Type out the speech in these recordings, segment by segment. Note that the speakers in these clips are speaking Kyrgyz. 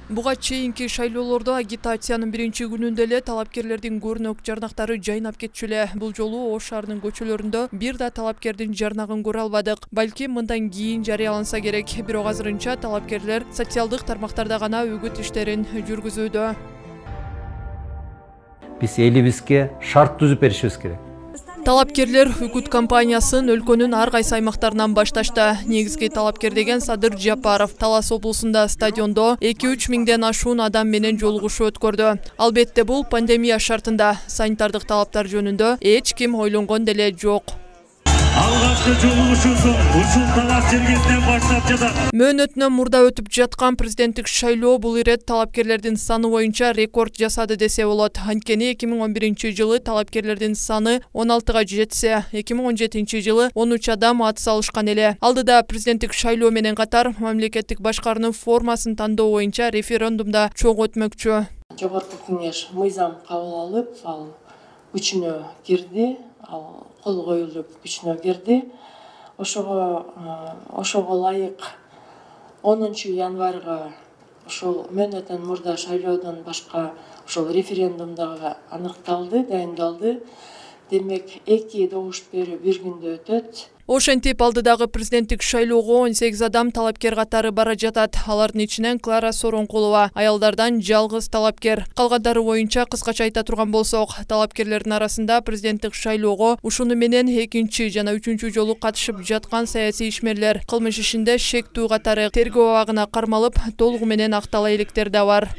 Буга чейинки шайлоолордо агитациянын биринчи күнүндө эле талапкерлердин көрнөк жарнактары жайнап кетчү эле. Бул жолу Ош шаарынын көчөлөрүндө бир да талапкердин жарнагын көрө албадык. Балким мындан кийин жарыяланса керек. Бирок азырынча талапкерлер социалдык тармактарда гана үгүт иштерин жүргүзүүдө. Биз элибизге шарт түзүп беришибиз керек. Талапкерлер үгүт кампаниясын өлкөнүн ар кайсы аймактарынан башташты. Негизги талапкер деген Садыр Жапаров Талас облусунда стадиондо 2-3 миңден ашуун адам менен жолугушуу өткөрдү. Албетте бул пандемия шартында. Санитардык талаптар жөнүндө эч ким ойлонгон деле жок. Алгачкы жолугушуусун ушул Талас жергесинен баштап жатат. Мөөнөтүнөн мурда өтүп жаткан президенттик шайлоо бул ирет талапкерлердин саны боюнча рекорд жасады десе болот. Анткени 2011 талапкерлердин саны 16-га жетсе, 2017 13 адам ат салышкан эле. Алдыда президенттик шайлоо менен катар мамлекеттик башкаруунун формасын тандоо боюнча референдумда чогуу өтмөкчү. Жогорку кеңеш мыйзам кабыл алып, ал күчүнө кирди. Кол коюлуп күчүнө кирди. Ошого ылайык 10 январга ошол мөөнөттөн мурда шайлоодон башка ошол референдумдагы аныкталды, дайындалды. Демек 2 добуш берүү бир күндө өтөт. Ошентип алдыдагы президенттик шайлоого 18 адам талапкер катары бара жатат. Алардын ичинен Клара Соронкулова, аялдардан жалгыз талапкер. Калгандары боюнча кыскача айта турган болсок, талапкерлердин арасында президенттик шайлоого ушуну менен 2 жана 3 жолу катышып жаткан саясий ишмерлер, кылмыш ишинде шектүү катары тергөө абагына кармалып, толугу менен актала электер да бар.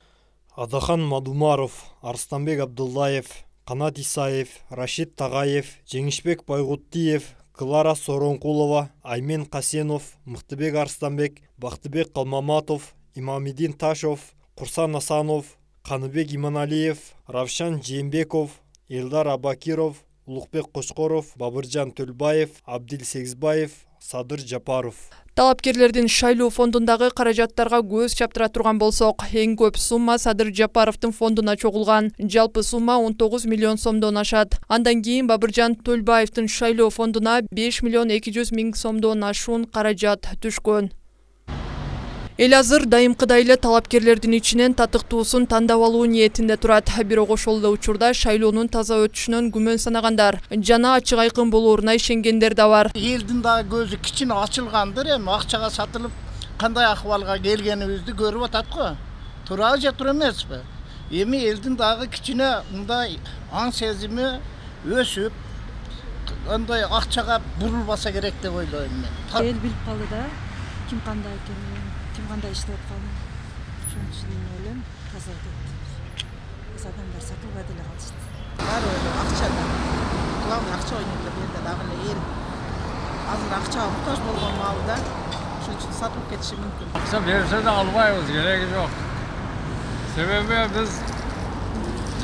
Адахан Мадумаров, Арстанбек Абдуллаев, Канат Исаев, Рашид Тагаев, Жеңишбек Байгуттиев, Клара Соронкулова, Аймен Касенов, Мыктыбек Арстанбек, Бактыбек Калмаматов, Имамидин Ташов, Курсан Асанов, Каныбек Иманалиев, Равшан Жээнбеков, Элдар Абакиров, Улукбек Кошкоров, Бабыржан Төлбаев, Абдил Сегизбаев, Садыр Жапаров. Талапкерлердин шайлоо фондундагы каражаттарга көз чаптыра турган болсок, эң көп сумма Садыр Жапаровдун фондуна чогулган. Жалпы сумма 19 миллион сомдон ашат. Андан кийин Бабыржан Төлбаевдин шайлоо фондуна 5 миллион 200 миң сомдон ашуун каражат түшкөн. Эл азыр дайымкыдай эле талапкерлердин ичинен татыктуусун тандап алуу ниетинде турат. Бирок ошол эле учурда шайлоонун таза өтүшүнөн күмөн санагандар, жана ачык айкын болооруна ишенгендер да бар. Элдин дагы көзү кичине ачылгандыр, эми акчага сатылып кандай акыбалга келгенибизди көрүп атат го. Турабы же тура эмеспи? Эми элдин дагы кичине мындай аң сезими өсүп, андай акчага бурулбаса керек деп ойлойм мен. Эл билип калды да, ким кандай экенин, ким кандай иштеп атканын. Ошон үчүн ойлойм, таза кетти. Адамдар сатылбай деле калышты. Баары акчада. Главный акча ойнойт деп эле дагы эле эл азыр акчага муктаж болгон маалда ошон үчүн сатылып кетиши мүмкүн. Акча берсе да албайбыз, кереги жок. Себеби биз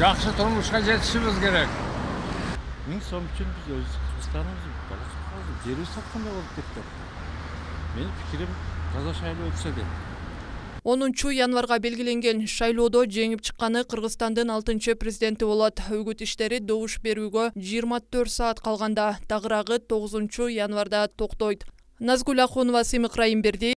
жакшы турмушка жетишибиз керек. 1000 сом үчүн биз өз кыздарыбызды бала чакабызды жерибиз саткандай болуп кетти. Менин пикирим таза шайлоо өтсө деп. 10 январга белгиленген шайлоодо жеңип чыкканы Кыргызстандын 6-чы президенти болот. Үгүт иштери добуш берүүгө 24 саат калганда, тагыраагы 9 январда токтойт. Назгул Ахунова, Сыймык Райымберди.